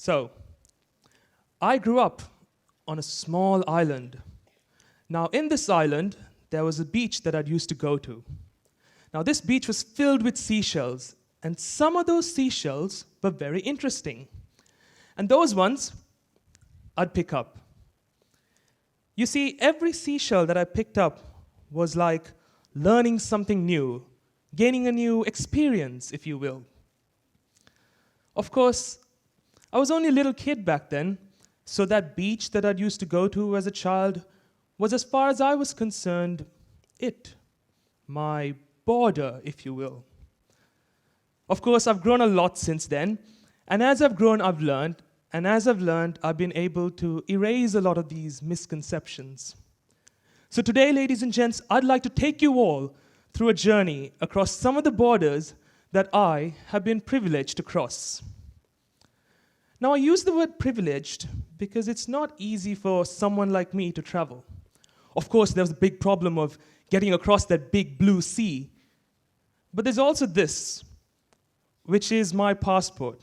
So, I grew up on a small island. Now, in this island, there was a beach that I'd used to go to. Now, this beach was filled with seashells, and some of those seashells were very interesting. And those ones, I'd pick up. You see, every seashell that I picked up was like learning something new, gaining a new experience, if you will. Of course, I was only a little kid back then, so that beach that I'd used to go to as a child was, as far as I was concerned, my border, if you will. Of course, I've grown a lot since then, and as I've grown, I've learned, and as I've learned, I've been able to erase a lot of these misconceptions. So today, ladies and gents, I'd like to take you all through a journey across some of the borders that I have been privileged to cross. Now, I use the word privileged because it's not easy for someone like me to travel. Of course, there's a big problem of getting across that big blue sea. But there's also this, which is my passport.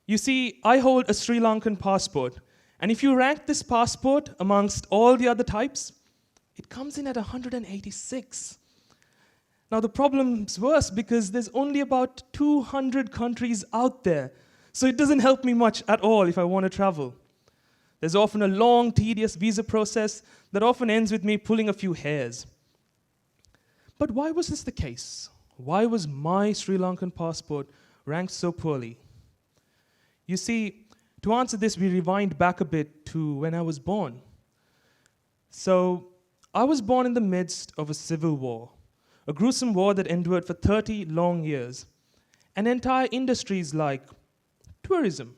You see, I hold a Sri Lankan passport, and if you rank this passport amongst all the other types, it comes in at 186. Now, the problem's worse because there's only about 200 countries out there, so it doesn't help me much at all if I want to travel. There's often a long, tedious visa process that often ends with me pulling a few hairs. But why was this the case? Why was my Sri Lankan passport ranked so poorly? You see, to answer this, we rewind back a bit to when I was born. So, I was born in the midst of a civil war, a gruesome war that endured for 30 long years, and entire industries like tourism,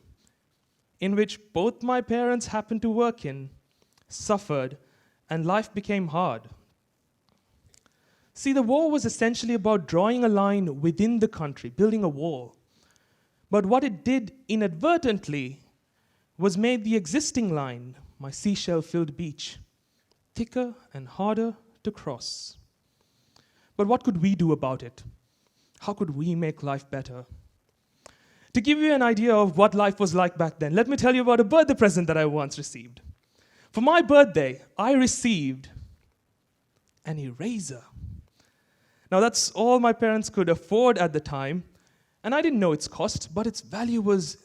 in which both my parents happened to work in, suffered, and life became hard. See, the war was essentially about drawing a line within the country, building a wall. But what it did inadvertently was made the existing line, my seashell-filled beach, thicker and harder to cross. But what could we do about it? How could we make life better? To give you an idea of what life was like back then, let me tell you about a birthday present that I once received. For my birthday, I received an eraser. Now, that's all my parents could afford at the time, and I didn't know its cost, but its value was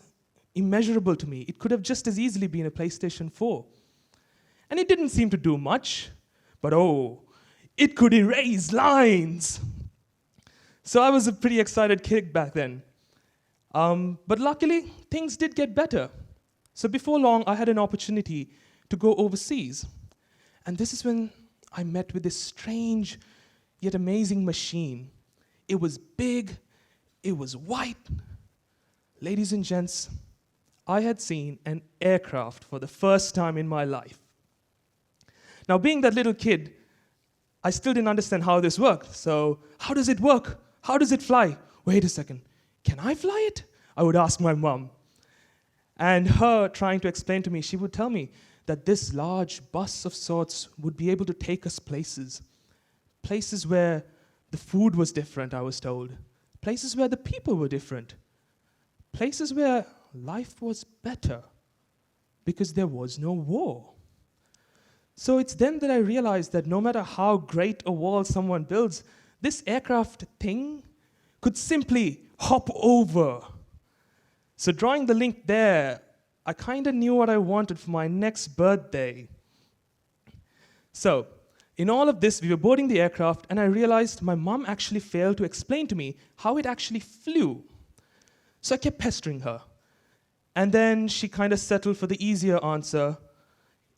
immeasurable to me. It could have just as easily been a PlayStation 4. And it didn't seem to do much, but oh, it could erase lines. So I was a pretty excited kid back then. But luckily, things did get better. So before long, I had an opportunity to go overseas. And this is when I met with this strange yet amazing machine. It was big, it was white. Ladies and gents, I had seen an aircraft for the first time in my life. Now, being that little kid, I still didn't understand how this worked. So, how does it work? How does it fly? Wait a second, can I fly it? I would ask my mom. And her trying to explain to me, she would tell me that this large bus of sorts would be able to take us places. Places where the food was different, I was told. Places where the people were different. Places where life was better because there was no war. So it's then that I realized that no matter how great a wall someone builds, this aircraft thing could simply hop over. So drawing the link there, I kind of knew what I wanted for my next birthday. So, in all of this, we were boarding the aircraft, and I realized my mom actually failed to explain to me how it actually flew. So I kept pestering her. And then she kind of settled for the easier answer.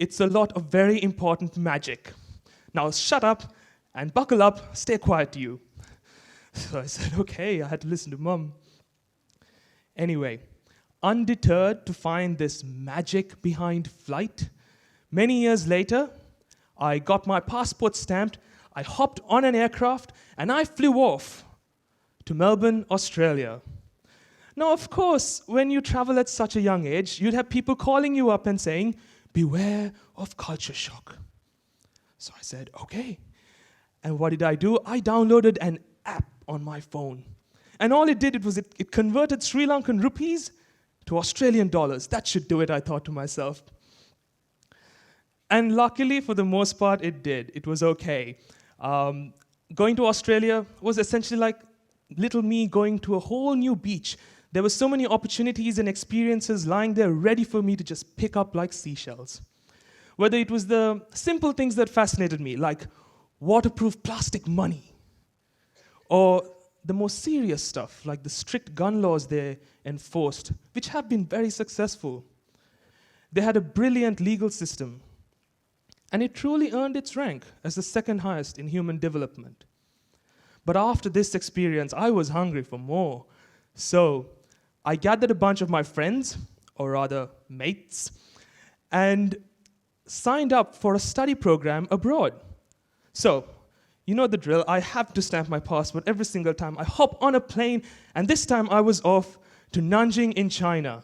It's a lot of very important magic. Now shut up and buckle up, stay quiet you. So I said, okay, I had to listen to Mom. Anyway, undeterred to find this magic behind flight, many years later, I got my passport stamped, I hopped on an aircraft, and I flew off to Melbourne, Australia. Now, of course, when you travel at such a young age, you'd have people calling you up and saying, beware of culture shock. So I said, okay. And what did I do? I downloaded an app on my phone. And all it did was it converted Sri Lankan rupees to Australian dollars. That should do it, I thought to myself. And luckily, for the most part, it did. It was okay. Going to Australia was essentially like little me going to a whole new beach. There were so many opportunities and experiences lying there ready for me to just pick up like seashells. Whether it was the simple things that fascinated me, like waterproof plastic money, or the more serious stuff, like the strict gun laws they enforced, which have been very successful. They had a brilliant legal system, and it truly earned its rank as the second highest in human development. But after this experience, I was hungry for more. So I gathered a bunch of my friends, or rather mates, and signed up for a study program abroad. So, you know the drill. I have to stamp my passport every single time I hop on a plane, and this time I was off to Nanjing in China.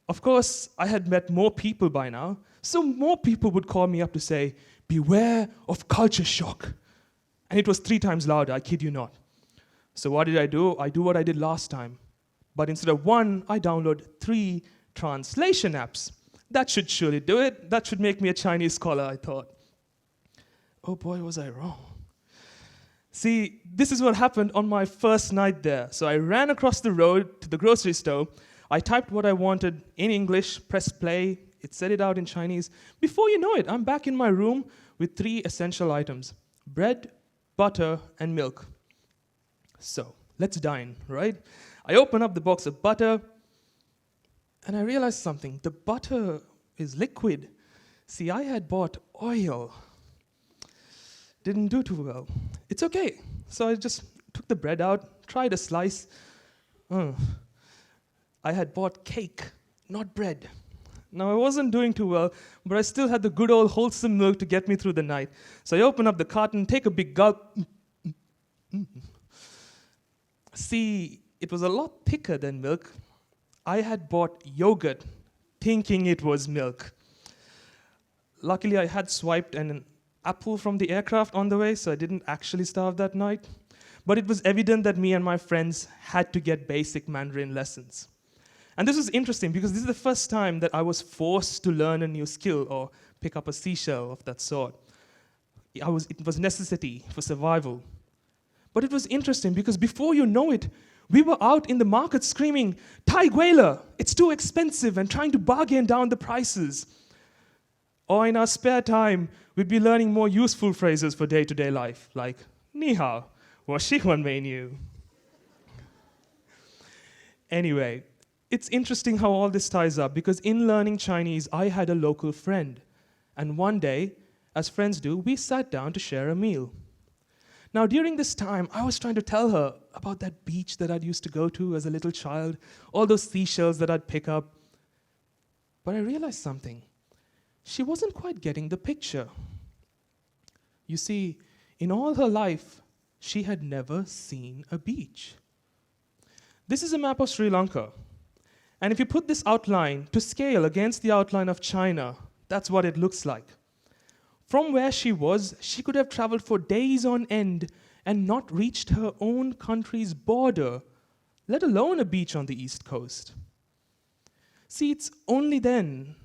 Of course, I had met more people by now, so more people would call me up to say, "Beware of culture shock." And it was 3 times louder, I kid you not. So what did I do? I do what I did last time. But instead of 1, I downloaded 3 translation apps. That should surely do it. That should make me a Chinese scholar, I thought. Oh boy, was I wrong. See, this is what happened on my first night there. So I ran across the road to the grocery store. I typed what I wanted in English, pressed play. It said it out in Chinese. Before you know it, I'm back in my room with 3 essential items: bread, butter, and milk. So, let's dine, right? I open up the box of butter, and I realized something. The butter is liquid. See, I had bought oil. Didn't do too well. It's okay. So I just took the bread out, tried a slice. I had bought cake, not bread. Now, I wasn't doing too well, but I still had the good old wholesome milk to get me through the night. So I open up the carton, take a big gulp. See, it was a lot thicker than milk. I had bought yogurt, thinking it was milk. Luckily, I had swiped an apple from the aircraft on the way, so I didn't actually starve that night. But it was evident that me and my friends had to get basic Mandarin lessons. And this was interesting because this is the first time that I was forced to learn a new skill or pick up a seashell of that sort. It was necessity for survival. But it was interesting because before you know it, we were out in the market screaming, "Thai Guela, it's too expensive," and trying to bargain down the prices. Or in our spare time, we'd be learning more useful phrases for day-to-day life, like, "Ni hao, wo xi huan mei niu." Anyway, it's interesting how all this ties up, because in learning Chinese, I had a local friend. And one day, as friends do, we sat down to share a meal. Now, during this time, I was trying to tell her about that beach that I'd used to go to as a little child, all those seashells that I'd pick up. But I realized something. She wasn't quite getting the picture. You see, in all her life, she had never seen a beach. This is a map of Sri Lanka. And if you put this outline to scale against the outline of China, that's what it looks like. From where she was, she could have traveled for days on end and not reached her own country's border, let alone a beach on the East Coast. See, it's only then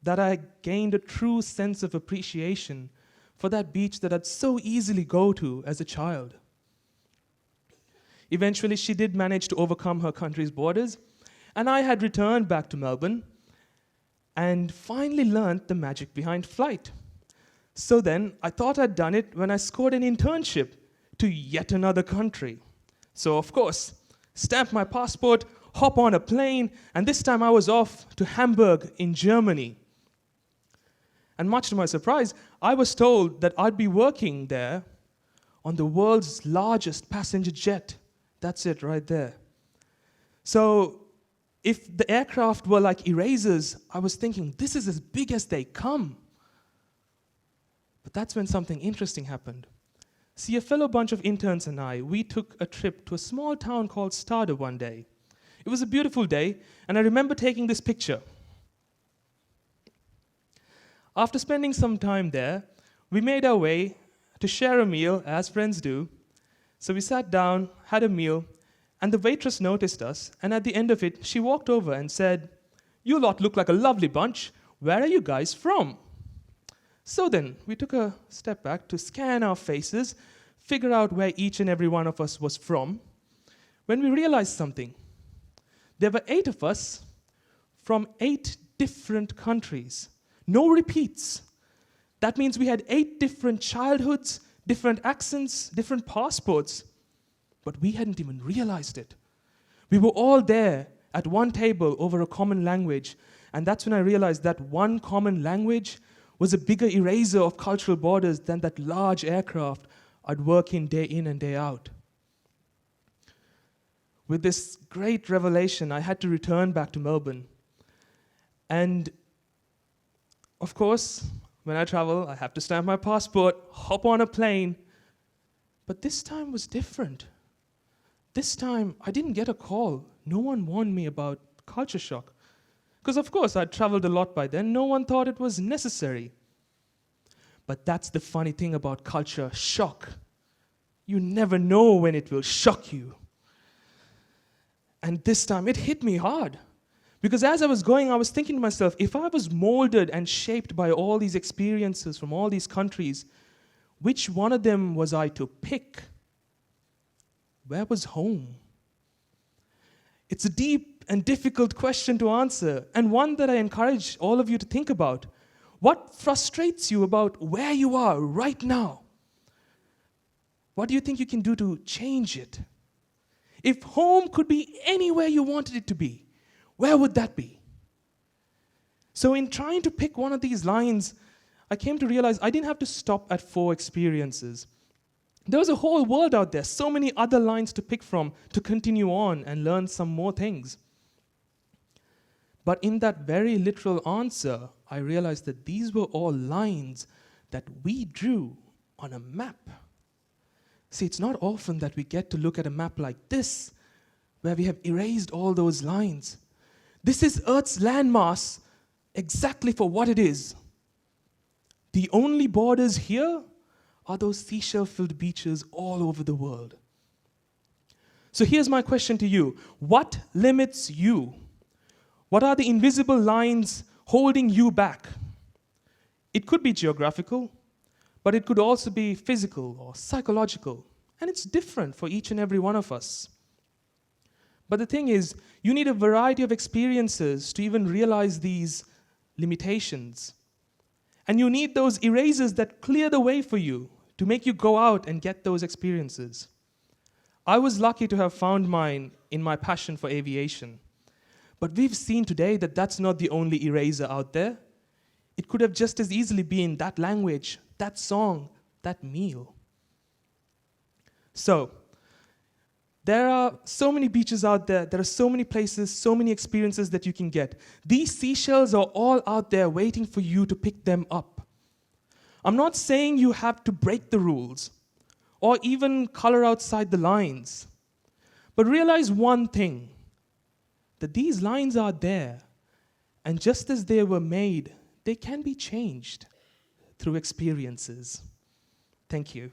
that I gained a true sense of appreciation for that beach that I'd so easily go to as a child. Eventually, she did manage to overcome her country's borders, and I had returned back to Melbourne and finally learned the magic behind flight. So then, I thought I'd done it when I scored an internship to yet another country. So of course, stamp my passport, hop on a plane, and this time I was off to Hamburg in Germany. And much to my surprise, I was told that I'd be working there on the world's largest passenger jet. That's it right there. So if the aircraft were like erasers, I was thinking, this is as big as they come. But that's when something interesting happened. See, a fellow bunch of interns and I, we took a trip to a small town called Stade one day. It was a beautiful day, and I remember taking this picture. After spending some time there, we made our way to share a meal, as friends do. So we sat down, had a meal, And the waitress noticed us, and at the end of it, she walked over and said, "You lot look like a lovely bunch. Where are you guys from?" So then, we took a step back to scan our faces, figure out where each and every one of us was from, when we realized something. There were 8 of us from 8 different countries. No repeats. That means we had 8 different childhoods, different accents, different passports. But we hadn't even realized it. We were all there at one table over a common language, and that's when I realized that one common language was a bigger eraser of cultural borders than that large aircraft I'd work in and day out. With this great revelation, I had to return back to Melbourne. And of course, when I travel, I have to stamp my passport, hop on a plane. But this time was different. This time, I didn't get a call. No one warned me about culture shock. Because of course, I'd traveled a lot by then. No one thought it was necessary. But that's the funny thing about culture shock. You never know when it will shock you. And this time, it hit me hard. Because as I was going, I was thinking to myself, if I was molded and shaped by all these experiences from all these countries, which one of them was I to pick? Where was home? It's a deep and difficult question to answer, and one that I encourage all of you to think about. What frustrates you about where you are right now? What do you think you can do to change it? If home could be anywhere you wanted it to be, where would that be? So in trying to pick one of these lines, I came to realize I didn't have to stop at 4 experiences. There was a whole world out there, so many other lines to pick from to continue on and learn some more things. But in that very literal answer, I realized that these were all lines that we drew on a map. See, it's not often that we get to look at a map like this, where we have erased all those lines. This is Earth's landmass exactly for what it is. The only borders here are those seashell-filled beaches all over the world. So here's my question to you. What limits you? What are the invisible lines holding you back? It could be geographical, but it could also be physical or psychological. And it's different for each and every one of us. But the thing is, you need a variety of experiences to even realize these limitations. And you need those erasers that clear the way for you to make you go out and get those experiences. I was lucky to have found mine in my passion for aviation. But we've seen today that that's not the only eraser out there. It could have just as easily been that language, that song, that meal. So, there are so many beaches out there, there are so many places, so many experiences that you can get. These seashells are all out there waiting for you to pick them up. I'm not saying you have to break the rules or even color outside the lines. But realize one thing, that these lines are there, and just as they were made, they can be changed through experiences. Thank you.